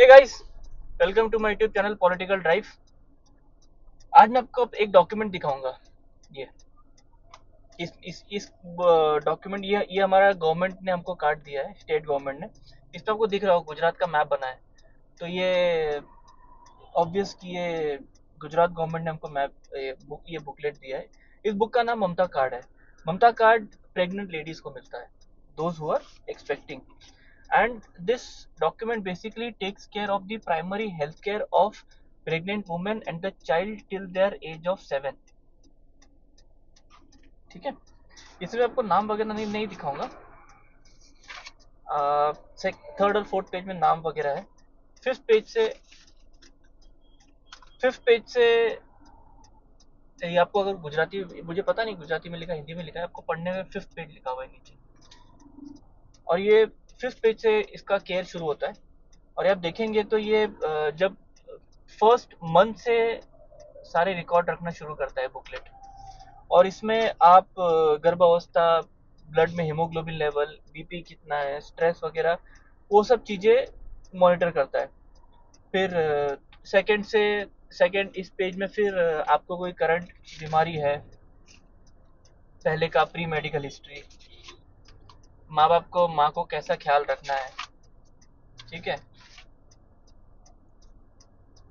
Hey guys, welcome to my YouTube channel political drive. आज मैं आपको एक डॉक्यूमेंट दिखाऊंगा। ये इस डॉक्यूमेंट ये हमारा गवर्नमेंट ने हमको कार्ड दिया है, स्टेट गवर्नमेंट ने। इस पे आपको दिख रहा होगा गुजरात का मैप बना है। तो ये ऑब्वियस कि ये गुजरात गवर्नमेंट ने हमको मैप ये बुकलेट दिया है। इस बुक का नाम ममता कार्ड है। ममता कार्ड प्रेग्नेंट लेडीज को मिलता है, those who are expecting. And this document basically takes care of the primary health care of pregnant women and the child till their age of 7। ठीक है, इसमें आपको नाम वगैरह नहीं दिखाऊंगा। थर्ड और फोर्थ पेज में नाम वगैरह है। फिफ्थ पेज से ये आपको अगर गुजराती, मुझे पता नहीं गुजराती में लिखा हिंदी में लिखा है, आपको पढ़ने में फिफ्थ पेज लिखा हुआ है नीचे। और ये फिफ्थ पेज से इसका केयर शुरू होता है। और आप देखेंगे तो ये जब फर्स्ट मंथ से सारे रिकॉर्ड रखना शुरू करता है बुकलेट। और इसमें आप गर्भावस्था, ब्लड में हीमोग्लोबिन लेवल, बीपी कितना है, स्ट्रेस वगैरह, वो सब चीज़ें मॉनिटर करता है। फिर सेकंड इस पेज में फिर आपको कोई करंट बीमारी है, पहले का प्री मेडिकल हिस्ट्री, माँ को कैसा ख्याल रखना है। ठीक है,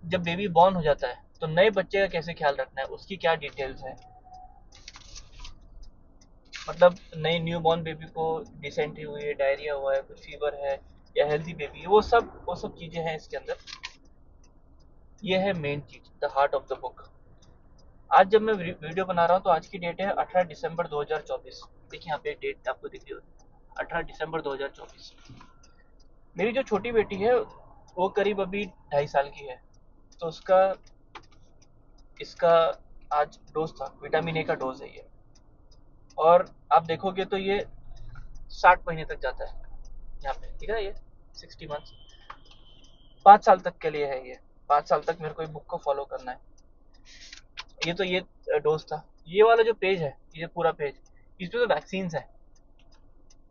जब बेबी बॉर्न हो जाता है तो नए बच्चे का कैसे ख्याल रखना है, उसकी क्या डिटेल्स है। मतलब नई न्यू बॉर्न बेबी को डिसेंट्री हुई है, डायरिया हुआ है, कुछ फीवर है, या हेल्दी बेबी है, वो सब चीज़ें हैं इसके अंदर। ये है main cheese, the heart of the book. आज जब मैं वीडियो बना रहा हूँ तो आज की डेट है 18 दिसंबर 2024। देखिए यहाँ पे डेट आपको दिख रही होगी, 18 दिसंबर 2024। मेरी जो छोटी बेटी है वो करीब अभी 2.5 साल की है। तो उसका इसका आज डोज था, विटामिन ए का डोज है ये। और आप देखोगे तो ये 60 महीने तक जाता है। यहाँ पे ठीक है, ये 60 मंथ्स, 5 साल तक के लिए है ये। 5 साल तक मेरे को बुक को फॉलो करना है। ये डोज था। ये वाला जो पेज है, ये पूरा पेज, इसमें तो वैक्सीन है।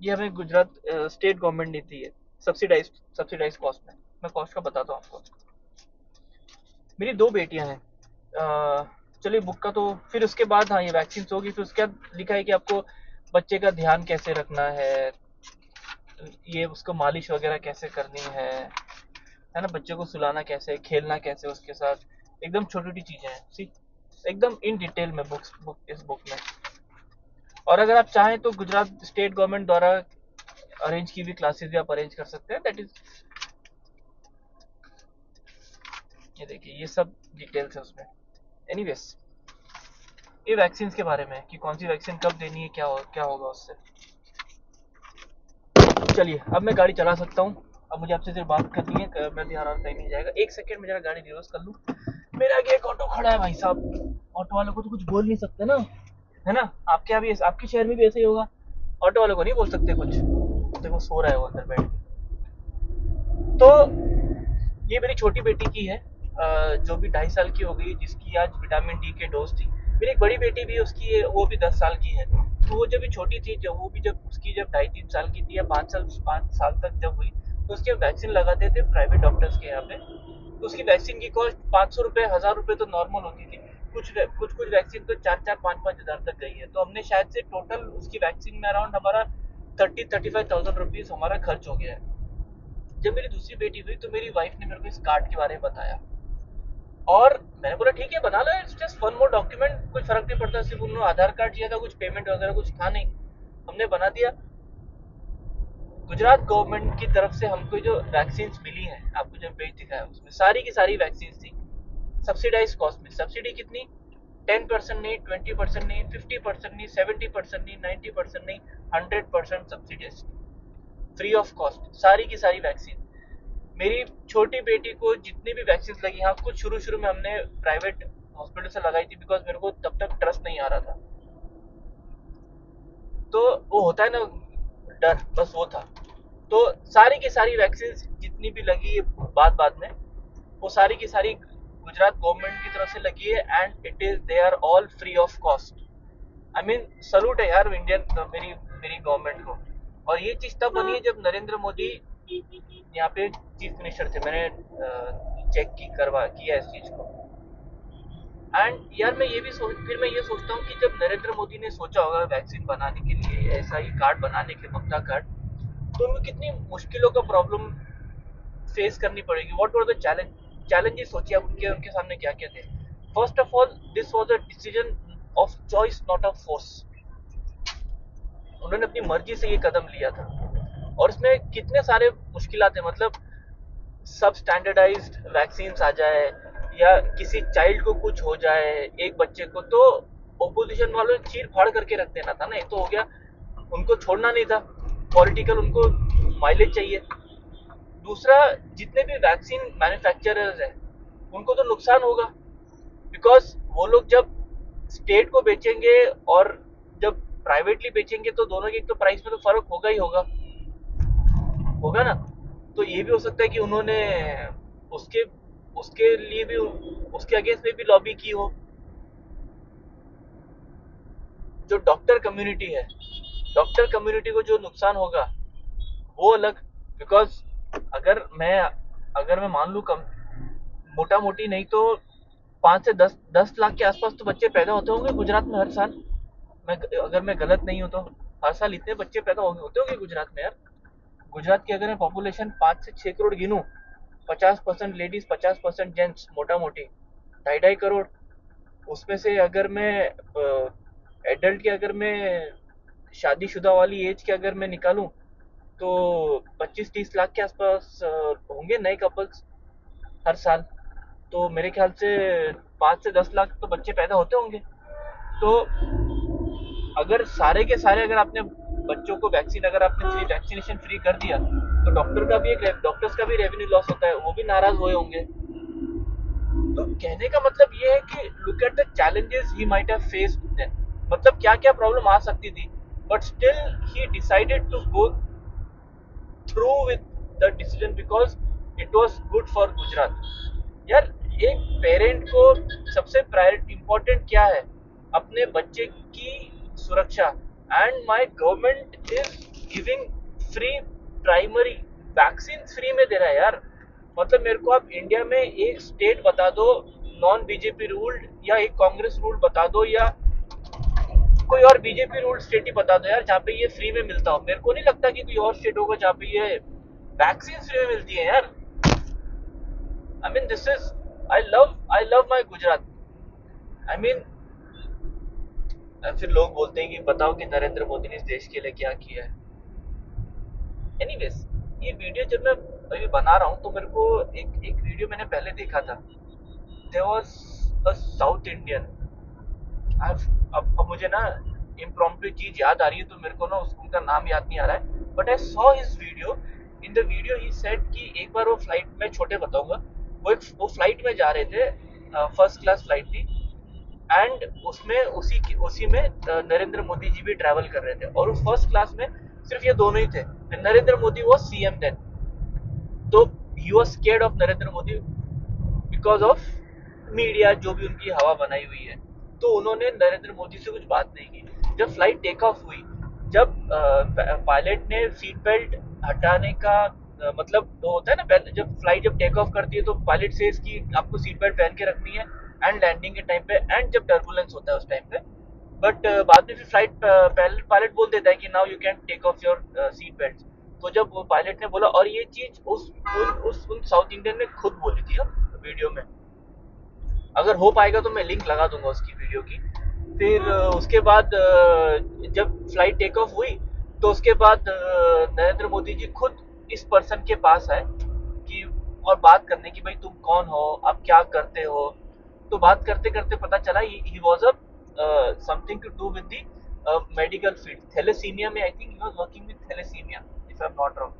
ये हमें गुजरात स्टेट गवर्नमेंट ने दी है, सब्सिडाइज कॉस्ट में। मैं कॉस्ट का बताता हूँ आपको। मेरी 2 बेटियां हैं। चलिए बुक का तो फिर उसके बाद, हाँ ये वैक्सीन होगी, फिर उसके बाद लिखा है कि आपको बच्चे का ध्यान कैसे रखना है, ये उसको मालिश वगैरह कैसे करनी है ना, बच्चे को सुलाना कैसे, खेलना कैसे उसके साथ, एकदम छोटी छोटी चीजें हैं। सी, एकदम इन डिटेल में इस बुक में। और अगर आप चाहें तो गुजरात स्टेट गवर्नमेंट द्वारा अरेंज की हुई क्लासेस भी आप अरेंज कर सकते हैं। दैट इज, ये देखिए ये सब डिटेल्स है उसमें। एनीवेज, ये वैक्सीन के बारे में कि कौन सी वैक्सीन कब देनी है, क्या होगा उससे। चलिए अब मैं गाड़ी चला सकता हूँ। अब मुझे आपसे सिर्फ बात करनी है, मैं ध्यान टाइम नहीं जाएगा। एक सेकंड में जरा गाड़ी रिवर्स कर लूँ। मेरे आगे एक ऑटो खड़ा है भाई साहब। ऑटो वालों को तो कुछ बोल नहीं सकते ना, है ना। आपके यहाँ भी, आपके शहर में भी ऐसे ही होगा, ऑटो वालों को नहीं बोल सकते कुछ। देखो सो रहा है वो अंदर बैठ के। तो ये मेरी छोटी बेटी की है, जो भी 2.5 साल की हो गई, जिसकी आज विटामिन डी के डोज थी। मेरी एक बड़ी बेटी भी है, उसकी वो भी 10 साल की है। तो वो जब भी छोटी थी, जब वो भी जब उसकी जब 2.5-3 साल की थी, या 5 साल तक जब हुई, तो उसके वैक्सीन लगाते थे प्राइवेट डॉक्टर्स के यहाँ पे। तो उसकी वैक्सीन की कॉस्ट 500 रुपये, 1000 रुपये तो नॉर्मल होती थी। कुछ वैक्सीन तो 4-4, 5-5 हज़ार तक गई है। तो हमने शायद से टोटल उसकी वैक्सीन में अराउंड हमारा 30-35 थाउजेंड रुपीज हमारा खर्च हो गया है। जब मेरी दूसरी बेटी हुई तो मेरी वाइफ ने मेरे को इस कार्ड के बारे में बताया, और मैंने बोला ठीक है बना लो, it's just one more document, कुछ फर्क नहीं पड़ता। सिर्फ उन्होंने आधार कार्ड चाहिए था, कुछ पेमेंट वगैरह कुछ था नहीं, हमने बना दिया। गुजरात गवर्नमेंट की तरफ से हमको जो वैक्सीन मिली हैं, आपको जो पेज दिखा है उसमें सारी की सारी वैक्सीन थी सब्सिडाइज कॉस्ट में। सब्सिडी कितनी? 10% नहीं, 20% नहीं, 50% नहीं, 70% नहीं, 90% नहीं, 100% सब्सिडाइज, फ्री ऑफ कॉस्ट, सारी की सारी वैक्सीन। मेरी छोटी बेटी को जितनी भी वैक्सीन लगी, हाँ कुछ शुरू शुरू में हमने प्राइवेट हॉस्पिटल से लगाई थी, बिकॉज मेरे को तब तक ट्रस्ट नहीं आ रहा था। तो वो होता है ना डर, बस वो था। तो सारी की सारी वैक्सीन जितनी भी लगी बाद में, वो सारी की सारी गुजरात गवर्नमेंट की तरफ से लगी है, and it is they are all free of cost. I mean salute है यार इंडियन, मेरी मेरी गवर्नमेंट को। और ये चीज तब बनी है जब नरेंद्र मोदी यहाँ पे चीफ मिनिस्टर थे, मैंने चेक किया इस चीज को। एंड यार फिर मैं ये सोचता हूँ कि जब नरेंद्र मोदी ने सोचा होगा वैक्सीन बनाने के लिए, ऐसा ही कार्ड बनाने के, ममता कार्ड, तो उनको कितनी मुश्किलों का प्रॉब्लम फेस करनी पड़ेगी। व्हाट वर द चैलेंजेस सोचिए आप, उनके उनके सामने क्या क्या थे। First of all, this was a decision of choice, not of force. उन्होंने अपनी मर्जी से ये कदम लिया था, और इसमें कितने सारे मुश्किलात हैं। मतलब सब स्टैंडर्डाइज्ड वैक्सीन आ जाए, या किसी चाइल्ड को कुछ हो जाए, एक बच्चे को, तो ओपोजिशन वालों ने चीर फाड़ करके रख देना था ना। एक तो हो गया, उनको छोड़ना नहीं था, पॉलिटिकल उनको माइलेज चाहिए। दूसरा, जितने भी वैक्सीन मैन्युफैक्चरर्स हैं उनको तो नुकसान होगा, बिकॉज वो लोग जब स्टेट को बेचेंगे और जब प्राइवेटली बेचेंगे तो दोनों के एक तो प्राइस में तो फर्क होगा ही होगा ना। तो ये भी हो सकता है कि उन्होंने उसके उसके लिए भी, उसके अगेंस्ट में भी लॉबी की हो। जो डॉक्टर कम्युनिटी है, डॉक्टर कम्युनिटी को जो नुकसान होगा वो अलग। बिकॉज अगर मैं अगर मैं मान लूँ, कम मोटा मोटी नहीं तो 5 से 10 लाख के आसपास तो बच्चे पैदा होते होंगे गुजरात में हर साल। अगर मैं गलत नहीं हूँ तो हर साल इतने बच्चे पैदा होते होंगे गुजरात में यार। गुजरात की अगर मैं पॉपुलेशन 5 से 6 करोड़ गिनूं, 50% लेडीज, 50% जेंट्स, मोटा मोटी 2.5 2.5 करोड़। उसमें से अगर मैं एडल्ट की, अगर मैं शादीशुदा वाली एज के अगर मैं निकालूं, तो 25-30 लाख के आसपास होंगे नए कपल्स हर साल। तो मेरे ख्याल से 5 से 10 लाख तो बच्चे पैदा होते होंगे। तो अगर सारे के सारे, अगर आपने बच्चों को वैक्सीन, अगर आपने फ्री वैक्सीनेशन फ्री कर दिया, तो डॉक्टर्स का भी रेवेन्यू लॉस होता है, वो भी नाराज हुए होंगे। तो कहने का मतलब ये है कि look at the challenges he might have faced then. मतलब क्या क्या प्रॉब्लम आ सकती थी, but still he decided to go through with the decision because it was good for Gujarat. यार, एक पेरेंट को सबसे प्रायोरिटी इंपॉर्टेंट क्या है? अपने बच्चे की सुरक्षा। And my government is giving free primary vaccine, free में दे रहा है यार। मतलब मेरे को आप इंडिया में एक स्टेट बता दो, नॉन बीजेपी रूल्ड, या एक कांग्रेस रूल्ड बता दो, या कोई और बीजेपी रूल्ड स्टेट ही बता दो यार जहाँ पे ये फ्री में मिलता हो। मेरे को नहीं लगता कि कोई और स्टेट होगा जहाँ पे ये वैक्सीन फ्री में मिलती है यार। I mean this is, I love my Gujarat. I mean, फिर लोग बोलते हैं कि बताओ कि नरेंद्र मोदी ने इस देश के लिए क्या किया है। एनीवेज, ये वीडियो जब मैं अभी बना रहा हूँ तो मेरे को एक एक वीडियो मैंने पहले देखा था। There was a south Indian, अब मुझे ना इम्प्रॉम्प्टू चीज याद आ रही है, तो मेरे को ना उनका नाम याद नहीं आ रहा है, but I saw his video. In the video he said कि एक बार वो फ्लाइट में, छोटे बताऊंगा, वो फ्लाइट में जा रहे थे, फर्स्ट क्लास फ्लाइट थी, एंड उसमें उसी में नरेंद्र मोदी जी भी ट्रैवल कर रहे थे, और उस फर्स्ट क्लास में सिर्फ ये दोनों ही थे। नरेंद्र मोदी वो सीएम देन। तो he was scared of Narendra Modi because of media, जो भी उनकी हवा बनाई हुई है। तो उन्होंने नरेंद्र मोदी से कुछ बात नहीं की। जब फ्लाइट टेक ऑफ हुई, जब पायलट ने सीट बेल्ट हटाने का, मतलब वो होता है ना, जब फ्लाइट जब टेक ऑफ करती है तो पायलट से कि आपको सीट बेल्ट पहन के रखनी है, एंड लैंडिंग के टाइम पे, एंड जब टर्बुलेंस होता है उस टाइम पे। बट बाद में फिर फ्लाइट पायलट बोल देता है कि now you can take off your seat belt. तो जब वो पायलट ने बोला, और ये चीज उन साउथ इंडियन ने खुद बोली थी वीडियो में, अगर हो पाएगा तो मैं लिंक लगा दूंगा उसकी वीडियो की। फिर उसके बाद जब फ्लाइट टेक ऑफ हुई, तो उसके बाद नरेंद्र मोदी जी खुद इस पर्सन के पास आए कि, और बात करने की, भाई तुम कौन हो, आप क्या करते हो। तो बात करते करते पता चला ही was a something to do with the medical field, thalassemia में। I think he was working with thalassemia, if I am not wrong.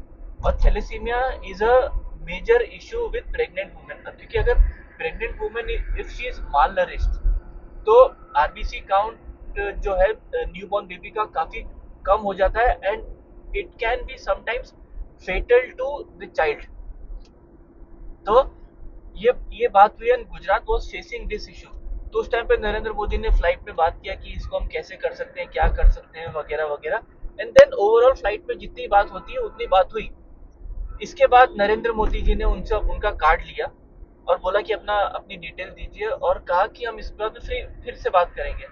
और thalassemia is a major issue with pregnant women, क्योंकि अगर pregnant women, if she is malnourished, तो RBC count जो है newborn baby का काफी कम हो जाता है, and it can be sometimes fatal to the child. तो ये बात हुई, and Gujarat was facing this issue. तो उस टाइम पे नरेंद्र मोदी ने फ्लाइट में बात किया कि इसको हम कैसे कर सकते हैं, क्या कर सकते हैं, वगैरह वगैरह। एंड देन ओवरऑल फ्लाइट में जितनी बात होती है उतनी बात हुई। इसके बाद नरेंद्र मोदी जी ने उनसे उनका कार्ड लिया और बोला कि अपनी डिटेल दीजिए और कहा कि हम इस बात पे फिर से बात करेंगे।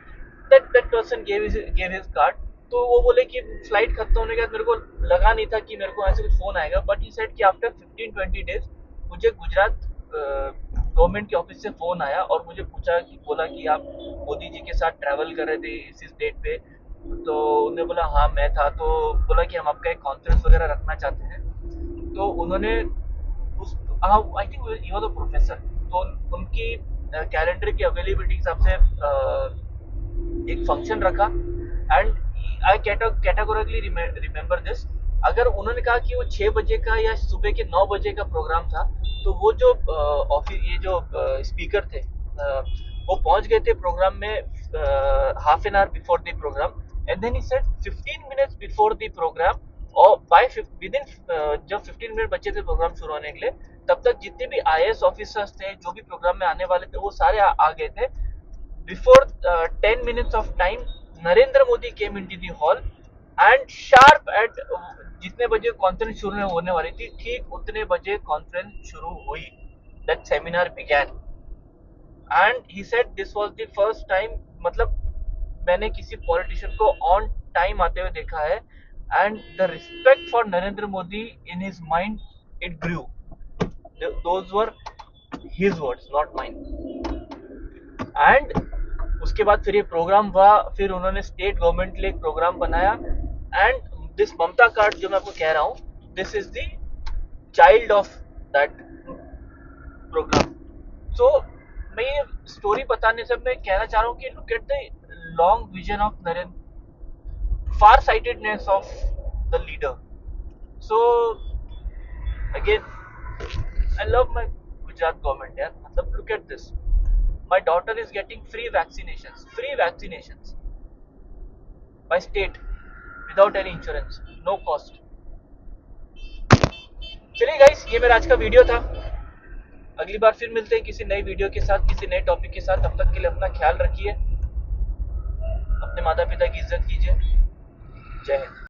That person gave his card. तो वो बोले कि फ्लाइट खत्म होने के बाद मेरे को लगा नहीं था कि मेरे को ऐसे कुछ फोन आएगा, बट ही सेड कि आफ्टर 15-20 डेज मुझे गुजरात गवर्नमेंट के ऑफिस से फोन आया और मुझे बोला कि आप मोदी जी के साथ ट्रैवल कर रहे थे इस डेट पे। तो उन्होंने बोला हाँ मैं था। तो बोला कि हम आपका एक कॉन्फ्रेंस वगैरह रखना चाहते हैं। तो उन्होंने उस आई think he was a professor. तो उनकी कैलेंडर की अवेलेबिलिटी के हिसाब से एक फंक्शन रखा। And I categorically remember this. अगर उन्होंने कहा कि वो 6 बजे का या सुबह के 9 बजे का प्रोग्राम था, तो वो जो ऑफिस ये जो स्पीकर थे वो पहुंच गए थे प्रोग्राम में half an hour before the program. And then he said 15 minutes before the program और बाय विद इन जब 15 मिनट बचे थे प्रोग्राम शुरू होने के लिए, तब तक जितने भी आईएएस ऑफिसर्स थे जो भी प्रोग्राम में आने वाले थे वो सारे आ गए थे। Before 10 minutes of time, Narendra Modi came into the hall and sharp eight जितने बजे कॉन्फ्रेंस शुरू होने वाली थी ठीक उतने बजे कॉन्फ्रेंस शुरू हुई। That seminar began and he said this was the first time, मतलब मैंने किसी पॉलिटिशियन को ऑन टाइम आते हुए देखा है। And the respect for Narendra Modi in his mind it grew. Those were his words not mine. And उसके बाद फिर ये प्रोग्राम हुआ, फिर उन्होंने स्टेट गवर्नमेंट के लिए एक प्रोग्राम बनाया। एंड दिस ममता कार्ड जो मैं आपको कह रहा हूँ, this is the child of that program. So मैं ये स्टोरी बताने से मैं कहना चाह रहा हूँ कि look at the long vision of Narendra, far sightedness of the leader. So again I love my Gujarat government यार। मतलब look at this, my daughter is getting free vaccinations by state without any insurance, no cost। चलिए guys, ये मेरा आज का video था। अगली बार फिर मिलते हैं किसी नई वीडियो के साथ, किसी नए टॉपिक के साथ। तब तक के लिए अपना ख्याल रखिए, अपने माता पिता की इज्जत कीजिए। जय हिंद।